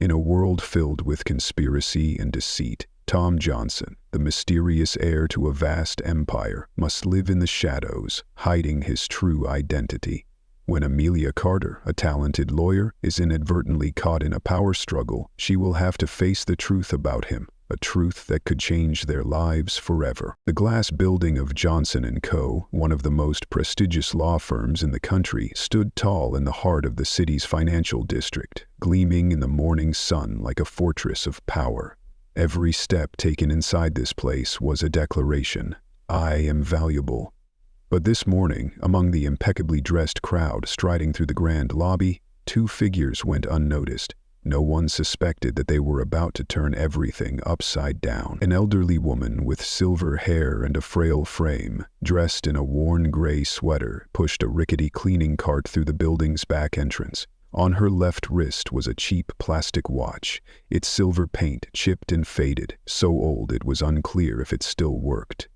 In a world filled with conspiracy and deceit, Tom Johnson, the mysterious heir to a vast empire, must live in the shadows, hiding his true identity. When Amelia Carter, a talented lawyer, is inadvertently caught in a power struggle, she will have to face the truth about him, a truth that could change their lives forever. The glass building of Johnson & Co., one of the most prestigious law firms in the country, stood tall in the heart of the city's financial district, gleaming in the morning sun like a fortress of power. Every step taken inside this place was a declaration: I am valuable. But this morning, among the impeccably dressed crowd striding through the grand lobby, two figures went unnoticed. No one suspected that they were about to turn everything upside down. An elderly woman with silver hair and a frail frame, dressed in a worn gray sweater, pushed a rickety cleaning cart through the building's back entrance. On her left wrist was a cheap plastic watch, its silver paint chipped and faded, so old it was unclear if it still worked.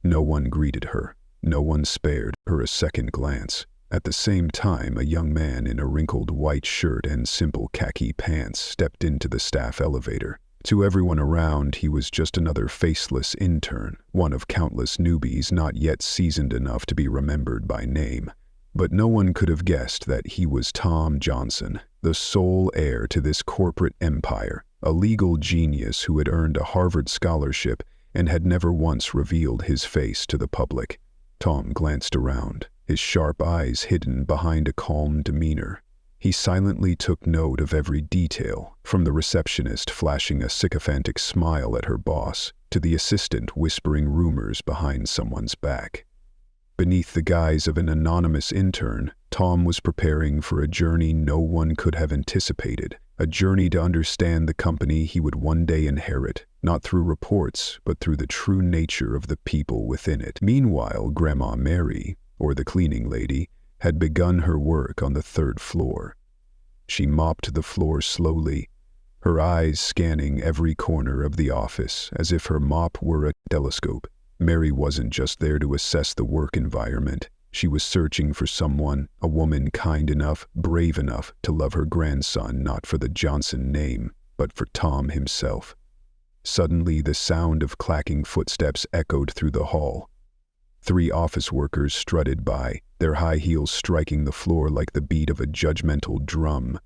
No one greeted her. No one spared her a second glance. At the same time, a young man in a wrinkled white shirt and simple khaki pants stepped into the staff elevator. To everyone around, he was just another faceless intern, one of countless newbies not yet seasoned enough to be remembered by name. But no one could have guessed that he was Tom Johnson, the sole heir to this corporate empire, a legal genius who had earned a Harvard scholarship and had never once revealed his face to the public. Tom glanced around, his sharp eyes hidden behind a calm demeanor. He silently took note of every detail, from the receptionist flashing a sycophantic smile at her boss, to the assistant whispering rumors behind someone's back. Beneath the guise of an anonymous intern, Tom was preparing for a journey no one could have anticipated, a journey to understand the company he would one day inherit, not through reports, but through the true nature of the people within it. Meanwhile, Grandma Mary, or the cleaning lady, had begun her work on the third floor. She mopped the floor slowly, her eyes scanning every corner of the office as if her mop were a telescope. Mary wasn't just there to assess the work environment. She was searching for someone, a woman kind enough, brave enough to love her grandson not for the Johnson name, but for Tom himself. Suddenly, the sound of clacking footsteps echoed through the hall. 3 office workers strutted by, their high heels striking the floor like the beat of a judgmental drum.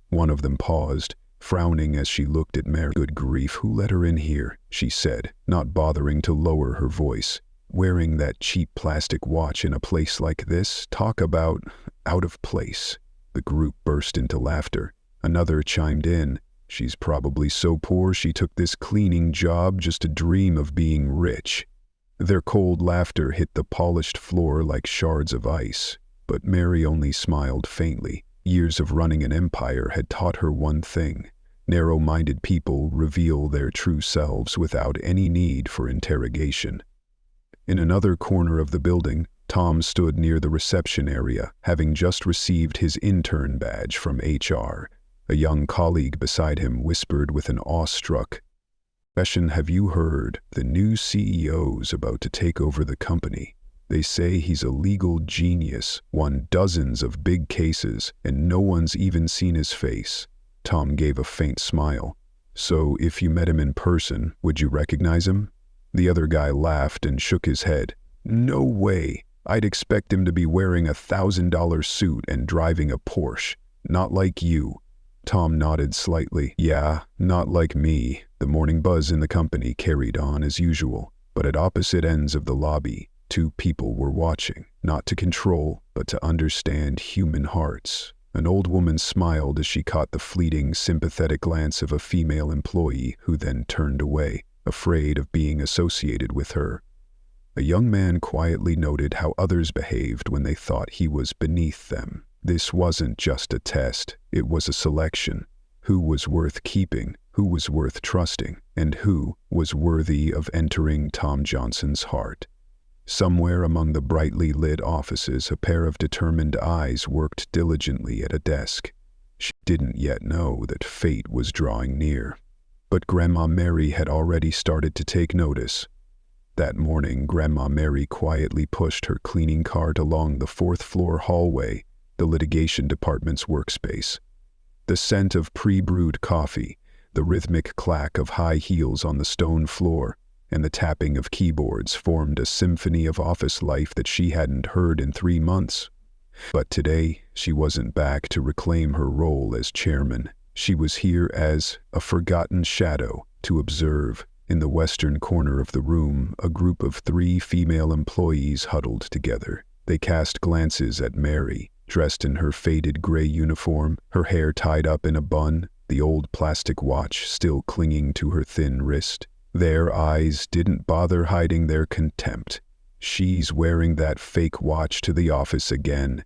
One of them paused, frowning as she looked at Mary. Good grief, who let her in here? She said, not bothering to lower her voice. Wearing that cheap plastic watch in a place like this? Talk about out of place. The group burst into laughter. Another chimed in. She's probably so poor she took this cleaning job just to dream of being rich. Their cold laughter hit the polished floor like shards of ice, but Mary only smiled faintly. Years of running an empire had taught her one thing: narrow-minded people reveal their true selves without any need for interrogation. In another corner of the building, Tom stood near the reception area, having just received his intern badge from HR. A young colleague beside him whispered with an awestruck, "Have you heard? The new CEO's about to take over the company. They say he's a legal genius, won dozens of big cases, and no one's even seen his face." Tom gave a faint smile. "So if you met him in person, would you recognize him?" The other guy laughed and shook his head. "No way. I'd expect him to be wearing a $1,000 suit and driving a Porsche. Not like you." Tom nodded slightly. "Yeah, not like me." The morning buzz in the company carried on as usual, but at opposite ends of the lobby, 2 people were watching, not to control, but to understand human hearts. An old woman smiled as she caught the fleeting, sympathetic glance of a female employee who then turned away, afraid of being associated with her. A young man quietly noted how others behaved when they thought he was beneath them. This wasn't just a test, it was a selection. Who was worth keeping, who was worth trusting, and who was worthy of entering Tom Johnson's heart. Somewhere among the brightly lit offices, a pair of determined eyes worked diligently at a desk. She didn't yet know that fate was drawing near. But Grandma Mary had already started to take notice. That morning, Grandma Mary quietly pushed her cleaning cart along the 4th-floor hallway, the litigation department's workspace. The scent of pre-brewed coffee, the rhythmic clack of high heels on the stone floor, and the tapping of keyboards formed a symphony of office life that she hadn't heard in 3 months. But today, she wasn't back to reclaim her role as chairman. She was here as a forgotten shadow to observe. In the western corner of the room, a group of 3 female employees huddled together. They cast glances at Mary, dressed in her faded gray uniform, her hair tied up in a bun, the old plastic watch still clinging to her thin wrist. Their eyes didn't bother hiding their contempt. "She's wearing that fake watch to the office again,"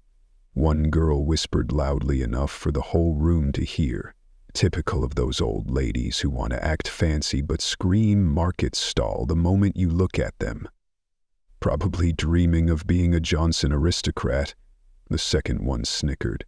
one girl whispered loudly enough for the whole room to hear. Typical of those old ladies who want to act fancy but scream market stall the moment you look at them. "Probably dreaming of being a Johnson aristocrat," the second one snickered.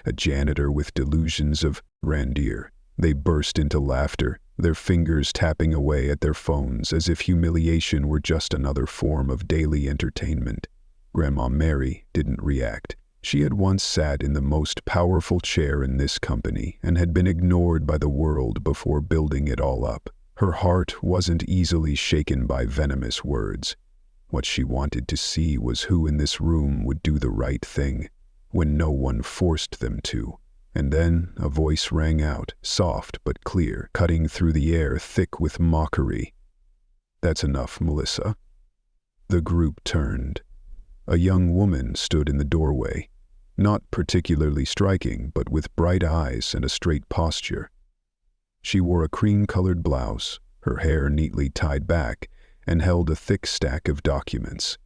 "A janitor with delusions of grandeur." They burst into laughter, their fingers tapping away at their phones as if humiliation were just another form of daily entertainment. Grandma Mary didn't react. She had once sat in the most powerful chair in this company and had been ignored by the world before building it all up. Her heart wasn't easily shaken by venomous words. What she wanted to see was who in this room would do the right thing when no one forced them to. And then a voice rang out, soft but clear, cutting through the air thick with mockery. "That's enough, Melissa." The group turned. A young woman stood in the doorway, not particularly striking, but with bright eyes and a straight posture. She wore a cream-colored blouse, her hair neatly tied back, and held a thick stack of documents.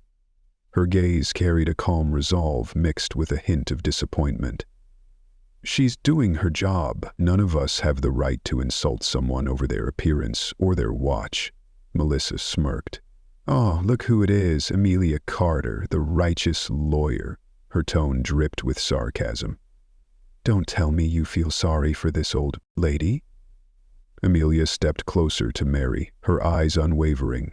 Her gaze carried a calm resolve mixed with a hint of disappointment. "She's doing her job. None of us have the right to insult someone over their appearance or their watch." Melissa smirked. "Oh, look who it is, Amelia Carter, the righteous lawyer." Her tone dripped with sarcasm. "Don't tell me you feel sorry for this old lady." Amelia stepped closer to Mary, her eyes unwavering.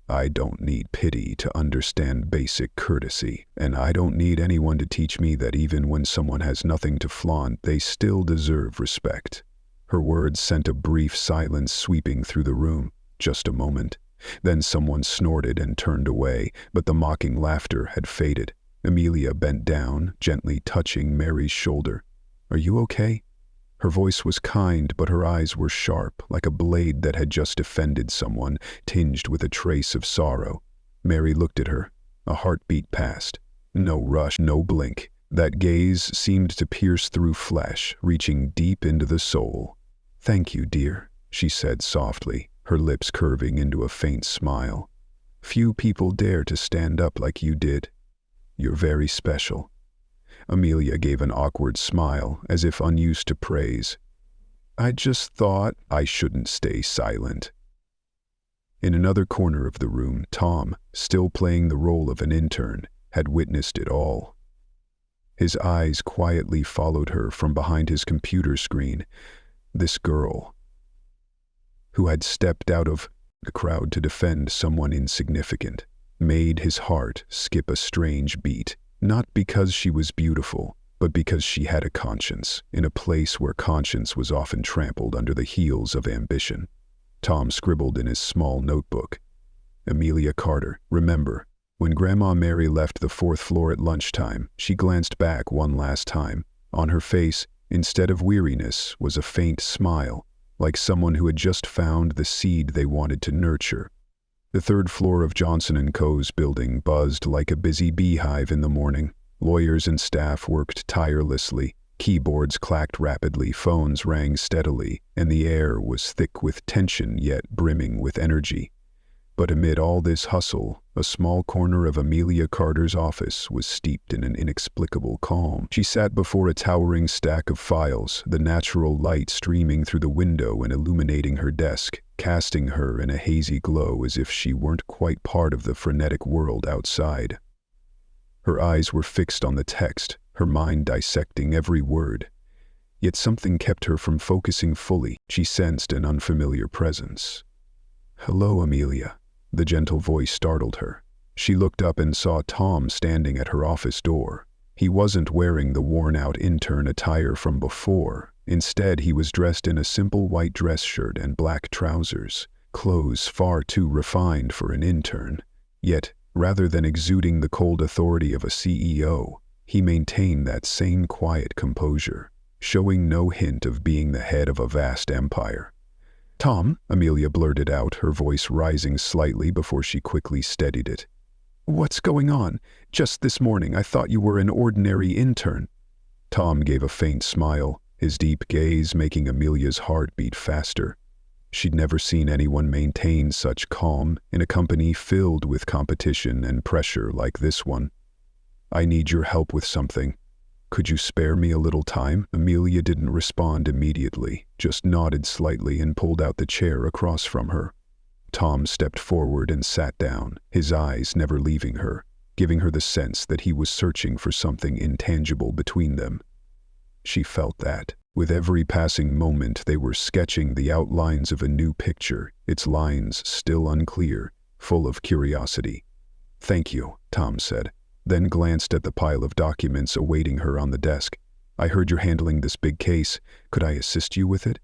"I don't need pity to understand basic courtesy, and I don't need anyone to teach me that even when someone has nothing to flaunt, they still deserve respect." Her words sent a brief silence sweeping through the room. Just a moment. Then someone snorted and turned away, but the mocking laughter had faded. Amelia bent down, gently touching Mary's shoulder. "Are you okay?" Her voice was kind, but her eyes were sharp, like a blade that had just offended someone, tinged with a trace of sorrow. Mary looked at her. A heartbeat passed. No rush, no blink. That gaze seemed to pierce through flesh, reaching deep into the soul. "Thank you, dear," she said softly, her lips curving into a faint smile. "Few people dare to stand up like you did. You're very special." Amelia gave an awkward smile, as if unused to praise. "I just thought I shouldn't stay silent." In another corner of the room, Tom, still playing the role of an intern, had witnessed it all. His eyes quietly followed her from behind his computer screen. This girl, who had stepped out of the crowd to defend someone insignificant, made his heart skip a strange beat. Not because she was beautiful, but because she had a conscience, in a place where conscience was often trampled under the heels of ambition. Tom scribbled in his small notebook, "Amelia Carter, remember, when Grandma Mary left the 4th floor at lunchtime, she glanced back one last time. On her face, instead of weariness, was a faint smile, like someone who had just found the seed they wanted to nurture." The 3rd floor of Johnson & Co.'s building buzzed like a busy beehive in the morning. Lawyers and staff worked tirelessly. Keyboards clacked rapidly, phones rang steadily, and the air was thick with tension yet brimming with energy. But amid all this hustle, a small corner of Amelia Carter's office was steeped in an inexplicable calm. She sat before a towering stack of files, the natural light streaming through the window and illuminating her desk, casting her in a hazy glow as if she weren't quite part of the frenetic world outside. Her eyes were fixed on the text, her mind dissecting every word. Yet something kept her from focusing fully. She sensed an unfamiliar presence. "Hello, Amelia." The gentle voice startled her. She looked up and saw Tom standing at her office door. He wasn't wearing the worn-out intern attire from before. Instead, he was dressed in a simple white dress shirt and black trousers, clothes far too refined for an intern. Yet, rather than exuding the cold authority of a CEO, he maintained that same quiet composure, showing no hint of being the head of a vast empire. "Tom," Amelia blurted out, her voice rising slightly before she quickly steadied it. "What's going on? Just this morning I thought you were an ordinary intern." Tom gave a faint smile, his deep gaze making Amelia's heart beat faster. She'd never seen anyone maintain such calm in a company filled with competition and pressure like this one. "I need your help with something. Could you spare me a little time?" Amelia didn't respond immediately, just nodded slightly and pulled out the chair across from her. Tom stepped forward and sat down, his eyes never leaving her, giving her the sense that he was searching for something intangible between them. She felt that. With every passing moment they were sketching the outlines of a new picture, its lines still unclear, full of curiosity. "Thank you," Tom said, then glanced at the pile of documents awaiting her on the desk. "I heard you're handling this big case. Could I assist you with it?"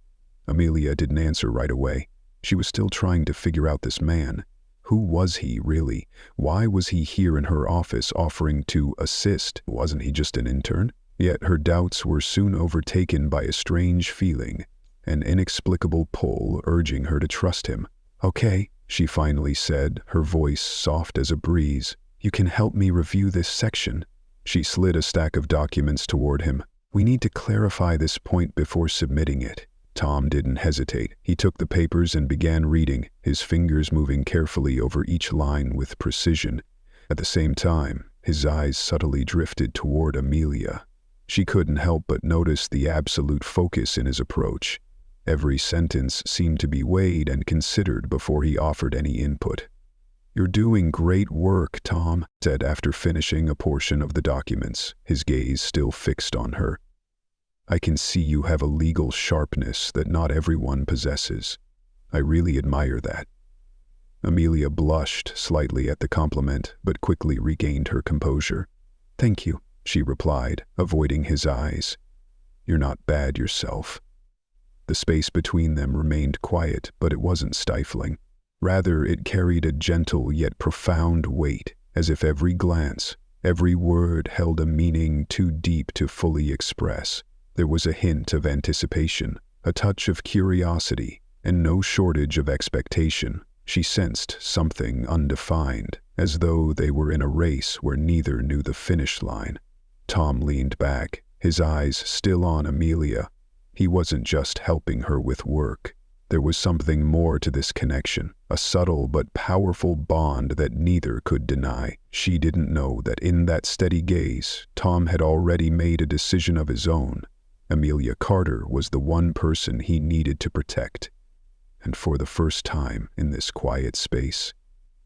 Amelia didn't answer right away. She was still trying to figure out this man. Who was he, really? Why was he here in her office offering to assist? Wasn't he just an intern? Yet her doubts were soon overtaken by a strange feeling, an inexplicable pull urging her to trust him. "Okay," she finally said, her voice soft as a breeze. "You can help me review this section." She slid a stack of documents toward him. "We need to clarify this point before submitting it." Tom didn't hesitate. He took the papers and began reading, his fingers moving carefully over each line with precision. At the same time, his eyes subtly drifted toward Amelia. She couldn't help but notice the absolute focus in his approach. Every sentence seemed to be weighed and considered before he offered any input. "You're doing great work, Tom," said after finishing a portion of the documents, his gaze still fixed on her. "I can see you have a legal sharpness that not everyone possesses. I really admire that." Amelia blushed slightly at the compliment, but quickly regained her composure. "Thank you," she replied, avoiding his eyes. "You're not bad yourself." The space between them remained quiet, but it wasn't stifling. Rather, it carried a gentle yet profound weight, as if every glance, every word held a meaning too deep to fully express. There was a hint of anticipation, a touch of curiosity, and no shortage of expectation. She sensed something undefined, as though they were in a race where neither knew the finish line. Tom leaned back, his eyes still on Amelia. He wasn't just helping her with work. There was something more to this connection, a subtle but powerful bond that neither could deny. She didn't know that in that steady gaze, Tom had already made a decision of his own. Amelia Carter was the one person he needed to protect. And for the first time in this quiet space,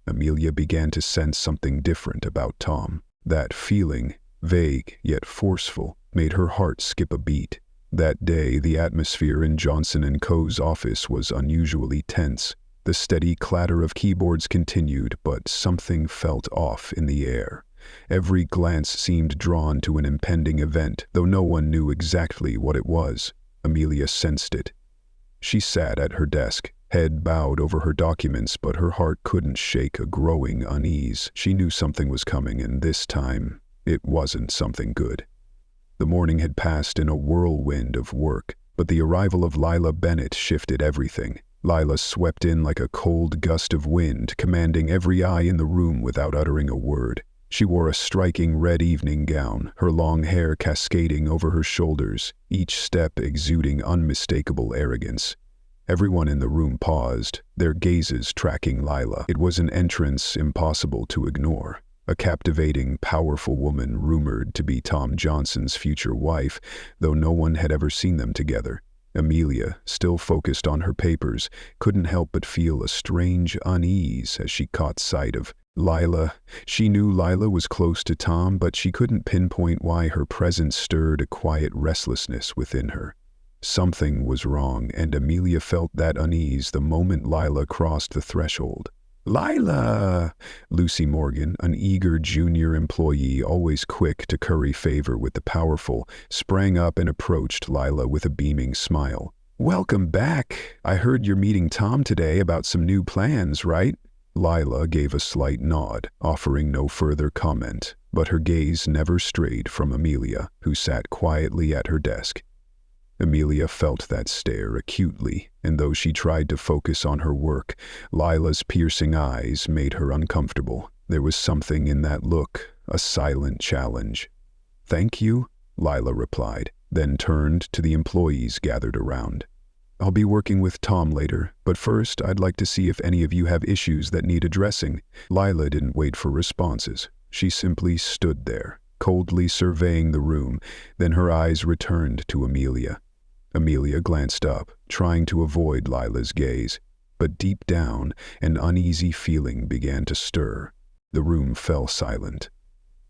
Amelia began to sense something different about Tom. That feeling, vague yet forceful, made her heart skip a beat. That day, the atmosphere in Johnson & Co.'s office was unusually tense. The steady clatter of keyboards continued, but something felt off in the air. Every glance seemed drawn to an impending event, though no one knew exactly what it was. Amelia sensed it. She sat at her desk, head bowed over her documents, but her heart couldn't shake a growing unease. She knew something was coming, and this time, it wasn't something good. The morning had passed in a whirlwind of work, but the arrival of Lila Bennett shifted everything. Lila swept in like a cold gust of wind, commanding every eye in the room without uttering a word. She wore a striking red evening gown, her long hair cascading over her shoulders, each step exuding unmistakable arrogance. Everyone in the room paused, their gazes tracking Lila. It was an entrance impossible to ignore. A captivating, powerful woman rumored to be Tom Johnson's future wife, though no one had ever seen them together. Amelia, still focused on her papers, couldn't help but feel a strange unease as she caught sight of Lila. She knew Lila was close to Tom, but she couldn't pinpoint why her presence stirred a quiet restlessness within her. Something was wrong, and Amelia felt that unease the moment Lila crossed the threshold. Lila! Lucy Morgan, an eager junior employee always quick to curry favor with the powerful, sprang up and approached Lila with a beaming smile. Welcome back. I heard you're meeting Tom today about some new plans, right? Lila gave a slight nod, offering no further comment, but her gaze never strayed from Amelia, who sat quietly at her desk. Amelia felt that stare acutely, and though she tried to focus on her work, Lila's piercing eyes made her uncomfortable. There was something in that look, a silent challenge. "Thank you," Lila replied, then turned to the employees gathered around. "I'll be working with Tom later, but first I'd like to see if any of you have issues that need addressing." Lila didn't wait for responses. She simply stood there, coldly surveying the room, then her eyes returned to Amelia. Amelia glanced up, trying to avoid Lila's gaze, but deep down, an uneasy feeling began to stir. The room fell silent.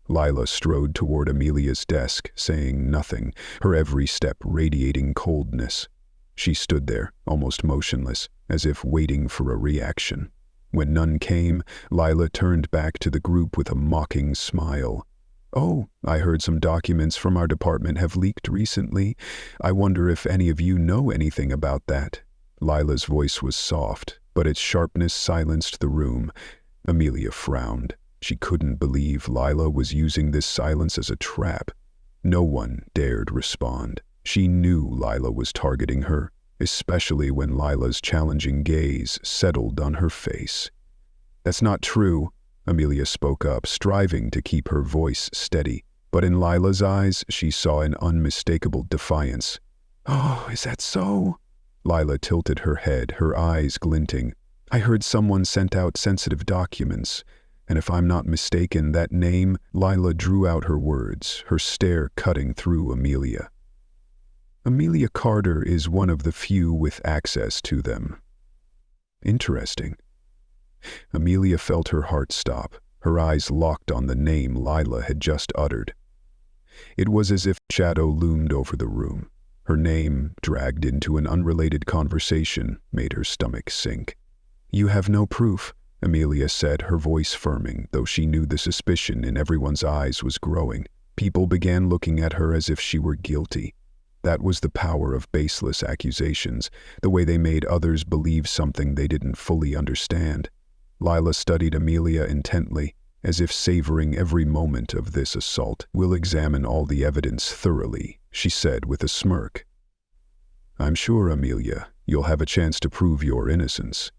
Lila strode toward Amelia's desk, saying nothing, her every step radiating coldness. She stood there, almost motionless, as if waiting for a reaction. When none came, Lila turned back to the group with a mocking smile. "Oh, I heard some documents from our department have leaked recently. I wonder if any of you know anything about that." Lila's voice was soft, but its sharpness silenced the room. Amelia frowned. She couldn't believe Lila was using this silence as a trap. No one dared respond. She knew Lila was targeting her, especially when Lila's challenging gaze settled on her face. "That's not true," Amelia spoke up, striving to keep her voice steady. But in Lila's eyes, she saw an unmistakable defiance. "Oh, is that so?" Lila tilted her head, her eyes glinting. "I heard someone sent out sensitive documents. And if I'm not mistaken, that name," Lila drew out her words, her stare cutting through Amelia. "Amelia Carter is one of the few with access to them." "Interesting." Amelia felt her heart stop, her eyes locked on the name Lila had just uttered. It was as if a shadow loomed over the room. Her name, dragged into an unrelated conversation, made her stomach sink. "You have no proof," Amelia said, her voice firming, though she knew the suspicion in everyone's eyes was growing. People began looking at her as if she were guilty. That was the power of baseless accusations, the way they made others believe something they didn't fully understand. Lila studied Amelia intently, as if savoring every moment of this assault. "We'll examine all the evidence thoroughly," she said with a smirk. "I'm sure, Amelia, you'll have a chance to prove your innocence."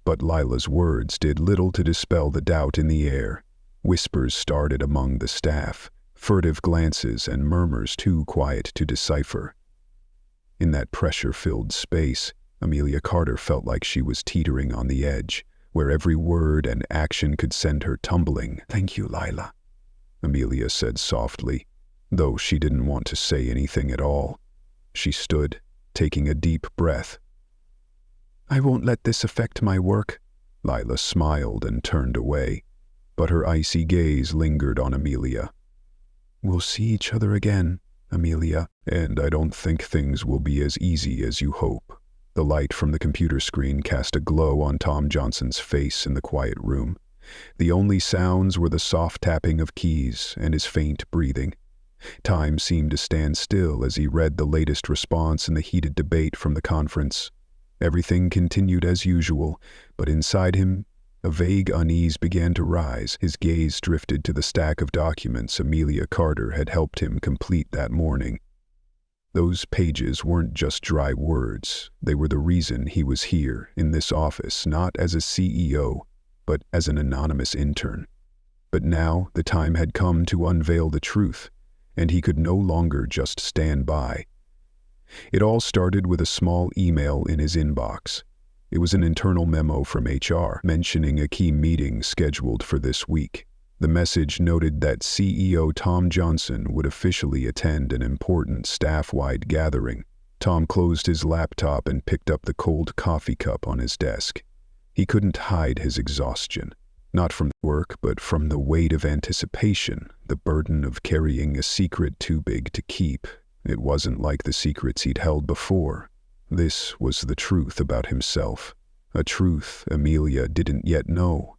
But Lila's words did little to dispel the doubt in the air. Whispers started among the staff, furtive glances and murmurs too quiet to decipher. In that pressure-filled space, Amelia Carter felt like she was teetering on the edge, where every word and action could send her tumbling. "Thank you, Lila," Amelia said softly, though she didn't want to say anything at all. She stood, taking a deep breath. "I won't let this affect my work." Lila smiled and turned away, but her icy gaze lingered on Amelia. "We'll see each other again, Amelia, and I don't think things will be as easy as you hope." The light from the computer screen cast a glow on Tom Johnson's face in the quiet room. The only sounds were the soft tapping of keys and his faint breathing. Time seemed to stand still as he read the latest response in the heated debate from the conference. Everything continued as usual, but inside him, a vague unease began to rise. His gaze drifted to the stack of documents Amelia Carter had helped him complete that morning. Those pages weren't just dry words. They were the reason he was here, in this office, not as a CEO, but as an anonymous intern. But now the time had come to unveil the truth, and he could no longer just stand by. It all started with a small email in his inbox. It was an internal memo from HR mentioning a key meeting scheduled for this week. The message noted that CEO Tom Johnson would officially attend an important staff-wide gathering. Tom closed his laptop and picked up the cold coffee cup on his desk. He couldn't hide his exhaustion, not from work, but from the weight of anticipation, the burden of carrying a secret too big to keep. It wasn't like the secrets he'd held before. This was the truth about himself, a truth Amelia didn't yet know.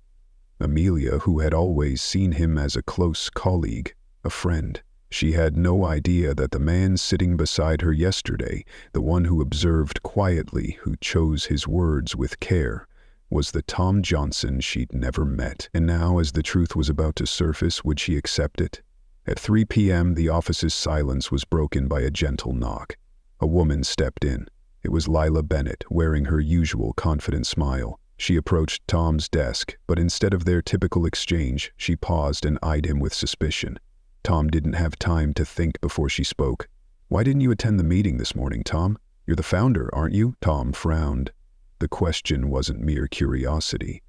Amelia, who had always seen him as a close colleague, a friend. She had no idea that the man sitting beside her yesterday, the one who observed quietly, who chose his words with care, was the Tom Johnson she'd never met. And now, as the truth was about to surface, would she accept it? At 3 p.m., the office's silence was broken by a gentle knock. A woman stepped in. It was Lila Bennett, wearing her usual confident smile. She approached Tom's desk, but instead of their typical exchange, she paused and eyed him with suspicion. Tom didn't have time to think before she spoke. "Why didn't you attend the meeting this morning, Tom? You're the founder, aren't you?" Tom frowned. The question wasn't mere curiosity.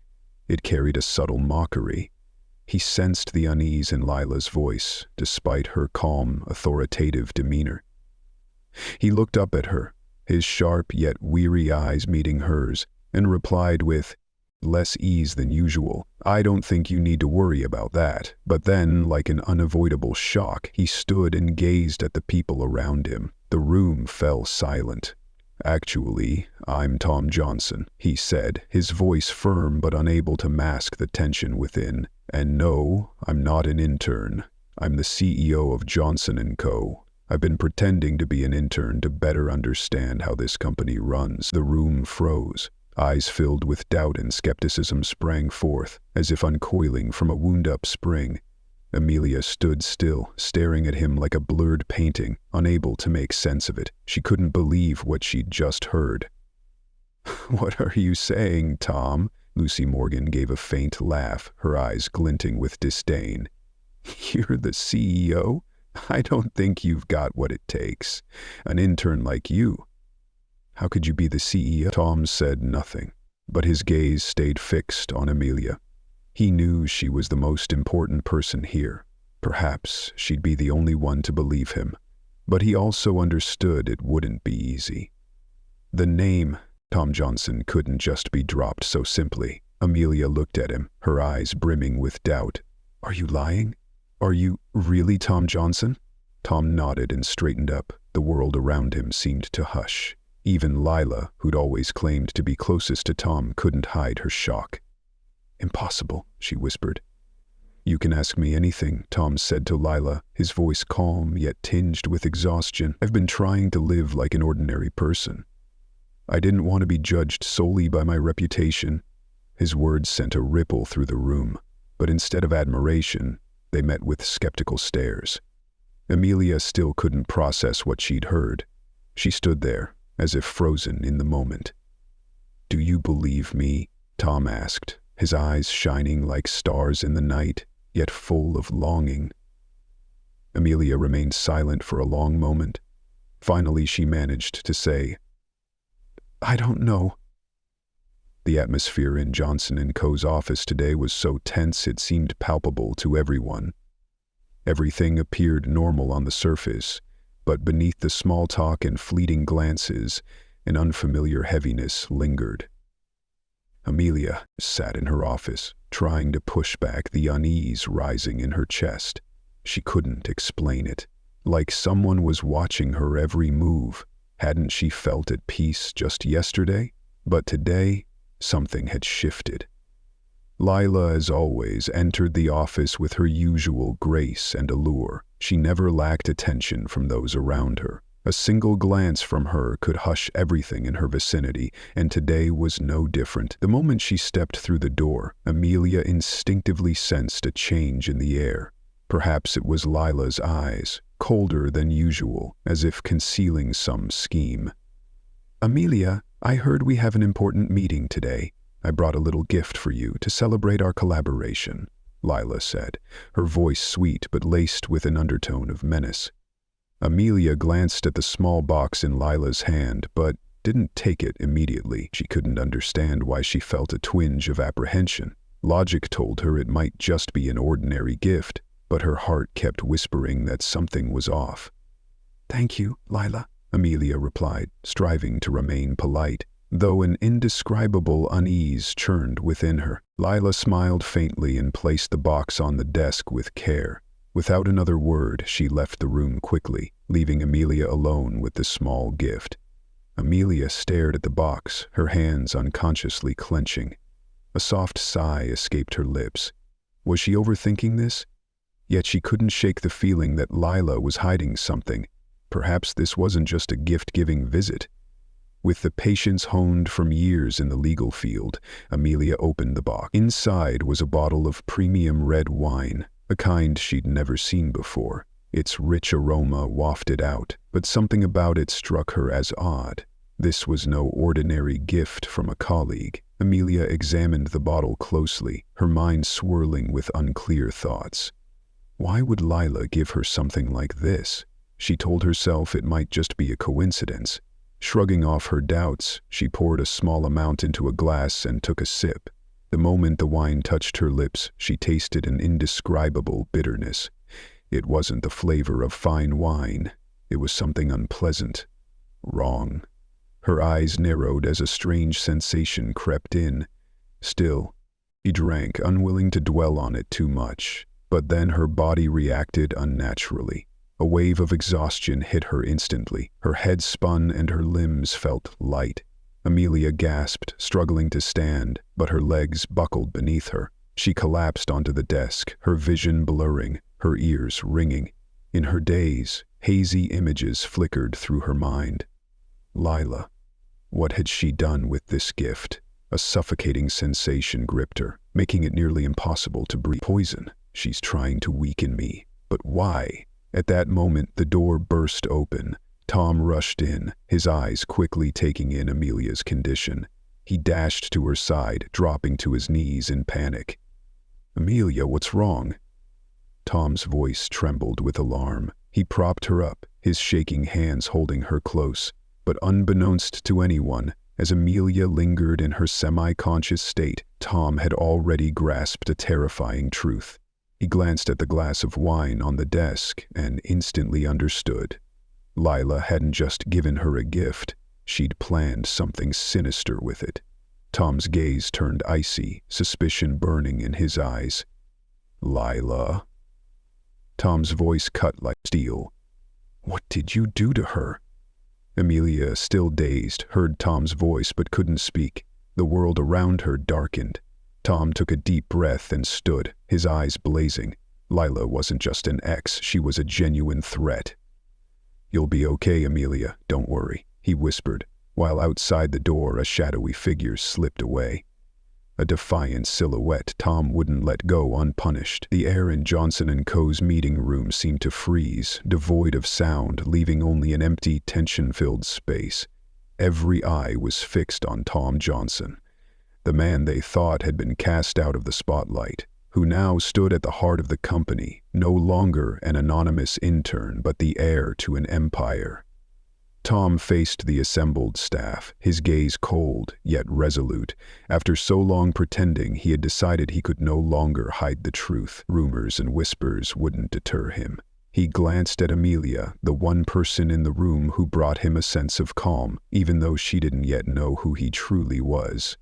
It carried a subtle mockery. He sensed the unease in Lila's voice, despite her calm, authoritative demeanor. He looked up at her, his sharp yet weary eyes meeting hers, and replied with less ease than usual, "I don't think you need to worry about that." But then, like an unavoidable shock, he stood and gazed at the people around him. The room fell silent. "Actually, I'm Tom Johnson," he said, his voice firm but unable to mask the tension within. "And no, I'm not an intern. I'm the CEO of Johnson & Co. I've been pretending to be an intern to better understand how this company runs." The room froze. Eyes filled with doubt and skepticism sprang forth, as if uncoiling from a wound-up spring. Amelia stood still, staring at him like a blurred painting, unable to make sense of it. She couldn't believe what she'd just heard. "What are you saying, Tom?" Lucy Morgan gave a faint laugh, her eyes glinting with disdain. "You're the CEO? I don't think you've got what it takes. An intern like you. How could you be the CEO? Tom said nothing, but his gaze stayed fixed on Amelia. He knew she was the most important person here. Perhaps she'd be the only one to believe him, but he also understood it wouldn't be easy. The name, Tom Johnson, couldn't just be dropped so simply. Amelia looked at him, her eyes brimming with doubt. "Are you lying? Are you really Tom Johnson?" Tom nodded and straightened up. The world around him seemed to hush. Even Lila, who'd always claimed to be closest to Tom, couldn't hide her shock. "Impossible," she whispered. "You can ask me anything," Tom said to Lila, his voice calm yet tinged with exhaustion. "I've been trying to live like an ordinary person. I didn't want to be judged solely by my reputation." His words sent a ripple through the room, but instead of admiration, they met with skeptical stares. Amelia still couldn't process what she'd heard. She stood there, as if frozen in the moment. "Do you believe me?" Tom asked, his eyes shining like stars in the night, yet full of longing. Amelia remained silent for a long moment. Finally, she managed to say, "I don't know." The atmosphere in Johnson & Co.'s office today was so tense it seemed palpable to everyone. Everything appeared normal on the surface, but beneath the small talk and fleeting glances, an unfamiliar heaviness lingered. Amelia sat in her office, trying to push back the unease rising in her chest. She couldn't explain it. Like someone was watching her every move. Hadn't she felt at peace just yesterday? But today, something had shifted. Lila, as always, entered the office with her usual grace and allure. She never lacked attention from those around her. A single glance from her could hush everything in her vicinity, and today was no different. The moment she stepped through the door, Amelia instinctively sensed a change in the air. Perhaps it was Lila's eyes, colder than usual, as if concealing some scheme. "Amelia, I heard we have an important meeting today. I brought a little gift for you to celebrate our collaboration," Lila said, her voice sweet but laced with an undertone of menace. Amelia glanced at the small box in Lila's hand, but didn't take it immediately. She couldn't understand why she felt a twinge of apprehension. Logic told her it might just be an ordinary gift, but her heart kept whispering that something was off. "Thank you, Lila," Amelia replied, striving to remain polite, though an indescribable unease churned within her. Lila smiled faintly and placed the box on the desk with care. Without another word, she left the room quickly, leaving Amelia alone with the small gift. Amelia stared at the box, her hands unconsciously clenching. A soft sigh escaped her lips. Was she overthinking this? Yet she couldn't shake the feeling that Lila was hiding something. Perhaps this wasn't just a gift-giving visit. With the patience honed from years in the legal field, Amelia opened the box. Inside was a bottle of premium red wine, a kind she'd never seen before. Its rich aroma wafted out, but something about it struck her as odd. This was no ordinary gift from a colleague. Amelia examined the bottle closely, her mind swirling with unclear thoughts. Why would Lila give her something like this? She told herself it might just be a coincidence. Shrugging off her doubts, she poured a small amount into a glass and took a sip. The moment the wine touched her lips, she tasted an indescribable bitterness. It wasn't the flavor of fine wine. It was something unpleasant. Wrong. Her eyes narrowed as a strange sensation crept in. Still, she drank, unwilling to dwell on it too much. But then her body reacted unnaturally. A wave of exhaustion hit her instantly. Her head spun and her limbs felt light. Amelia gasped, struggling to stand, but her legs buckled beneath her. She collapsed onto the desk, her vision blurring, her ears ringing. In her daze, hazy images flickered through her mind. Lila. What had she done with this gift? A suffocating sensation gripped her, making it nearly impossible to breathe. Poison. She's trying to weaken me. But why? At that moment, the door burst open. Tom rushed in, his eyes quickly taking in Amelia's condition. He dashed to her side, dropping to his knees in panic. "Amelia, what's wrong?" Tom's voice trembled with alarm. He propped her up, his shaking hands holding her close. But unbeknownst to anyone, as Amelia lingered in her semi-conscious state, Tom had already grasped a terrifying truth. He glanced at the glass of wine on the desk and instantly understood. Lila hadn't just given her a gift, she'd planned something sinister with it. Tom's gaze turned icy, suspicion burning in his eyes. "Lila?" Tom's voice cut like steel. "What did you do to her?" Amelia, still dazed, heard Tom's voice but couldn't speak. The world around her darkened. Tom took a deep breath and stood, his eyes blazing. Lila wasn't just an ex, she was a genuine threat. "You'll be okay, Amelia, don't worry," he whispered, while outside the door a shadowy figure slipped away. A defiant silhouette Tom wouldn't let go unpunished. The air in Johnson & Co.'s meeting room seemed to freeze, devoid of sound, leaving only an empty, tension-filled space. Every eye was fixed on Tom Johnson, the man they thought had been cast out of the spotlight, who now stood at the heart of the company, no longer an anonymous intern, but the heir to an empire. Tom faced the assembled staff, his gaze cold, yet resolute. After so long pretending, he had decided he could no longer hide the truth. Rumors and whispers wouldn't deter him. He glanced at Amelia, the one person in the room who brought him a sense of calm, even though she didn't yet know who he truly was.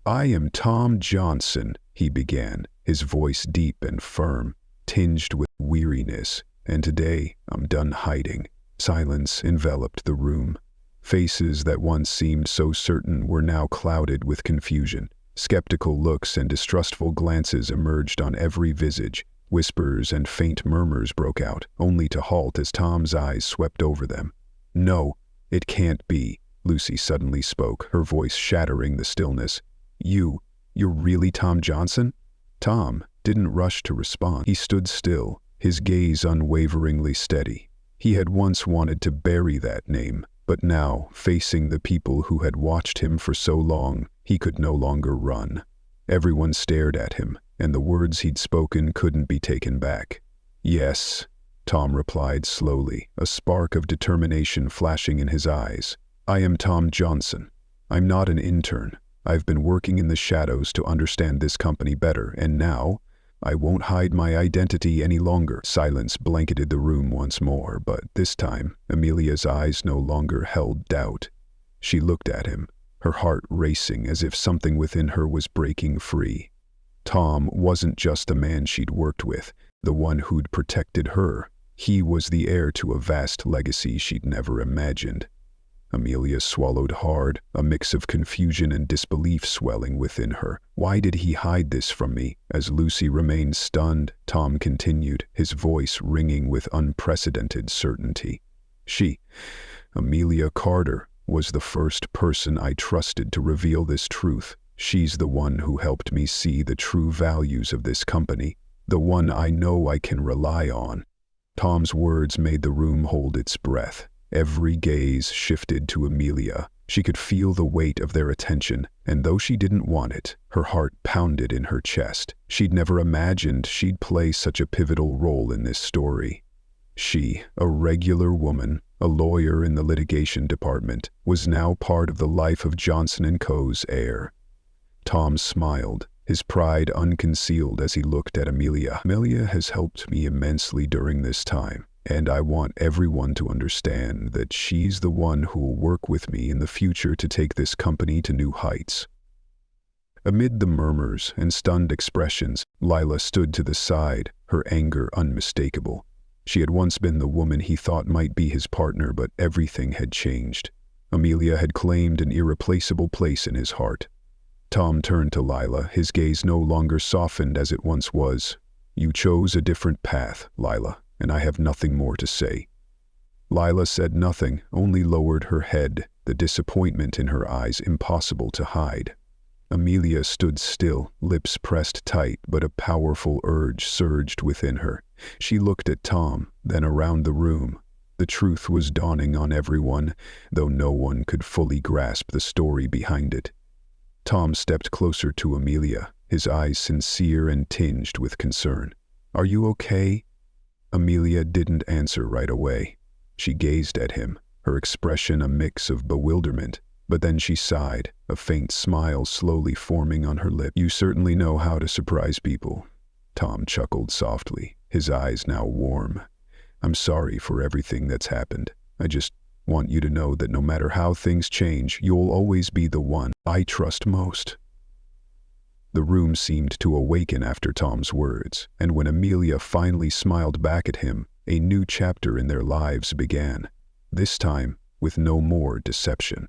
"I am Tom Johnson," he began, his voice deep and firm, tinged with weariness. "And today, I'm done hiding." Silence enveloped the room. Faces that once seemed so certain were now clouded with confusion. Skeptical looks and distrustful glances emerged on every visage. Whispers and faint murmurs broke out, only to halt as Tom's eyes swept over them. "No, it can't be," Lucy suddenly spoke, her voice shattering the stillness. You're really Tom Johnson?" Tom didn't rush to respond. He stood still, his gaze unwaveringly steady. He had once wanted to bury that name, but now, facing the people who had watched him for so long, he could no longer run. Everyone stared at him, and the words he'd spoken couldn't be taken back. "Yes," Tom replied slowly, a spark of determination flashing in his eyes. "I am Tom Johnson. I'm not an intern. I've been working in the shadows to understand this company better, and now, I won't hide my identity any longer." Silence blanketed the room once more, but this time, Amelia's eyes no longer held doubt. She looked at him, her heart racing as if something within her was breaking free. Tom wasn't just the man she'd worked with, the one who'd protected her. He was the heir to a vast legacy she'd never imagined. Amelia swallowed hard, a mix of confusion and disbelief swelling within her. Why did he hide this from me? As Lucy remained stunned, Tom continued, his voice ringing with unprecedented certainty. She, Amelia Carter, was the first person I trusted to reveal this truth. She's the one who helped me see the true values of this company, the one I know I can rely on. Tom's words made the room hold its breath. Every gaze shifted to Amelia. She could feel the weight of their attention, and though she didn't want it, her heart pounded in her chest. She'd never imagined she'd play such a pivotal role in this story. She, a regular woman, a lawyer in the litigation department, was now part of the life of Johnson & Co.'s heir. Tom smiled, his pride unconcealed as he looked at Amelia. Amelia has helped me immensely during this time, and I want everyone to understand that she's the one who will work with me in the future to take this company to new heights. Amid the murmurs and stunned expressions, Lila stood to the side, her anger unmistakable. She had once been the woman he thought might be his partner, but everything had changed. Amelia had claimed an irreplaceable place in his heart. Tom turned to Lila, his gaze no longer softened as it once was. "You chose a different path, Lila, and I have nothing more to say." Lila said nothing, only lowered her head, the disappointment in her eyes impossible to hide. Amelia stood still, lips pressed tight, but a powerful urge surged within her. She looked at Tom, then around the room. The truth was dawning on everyone, though no one could fully grasp the story behind it. Tom stepped closer to Amelia, his eyes sincere and tinged with concern. "Are you okay?" Amelia didn't answer right away. She gazed at him, her expression a mix of bewilderment, but then she sighed, a faint smile slowly forming on her lip. "You certainly know how to surprise people." Tom chuckled softly, his eyes now warm. "I'm sorry for everything that's happened. I just want you to know that no matter how things change, you'll always be the one I trust most." The room seemed to awaken after Tom's words, and when Amelia finally smiled back at him, a new chapter in their lives began. This time, with no more deception.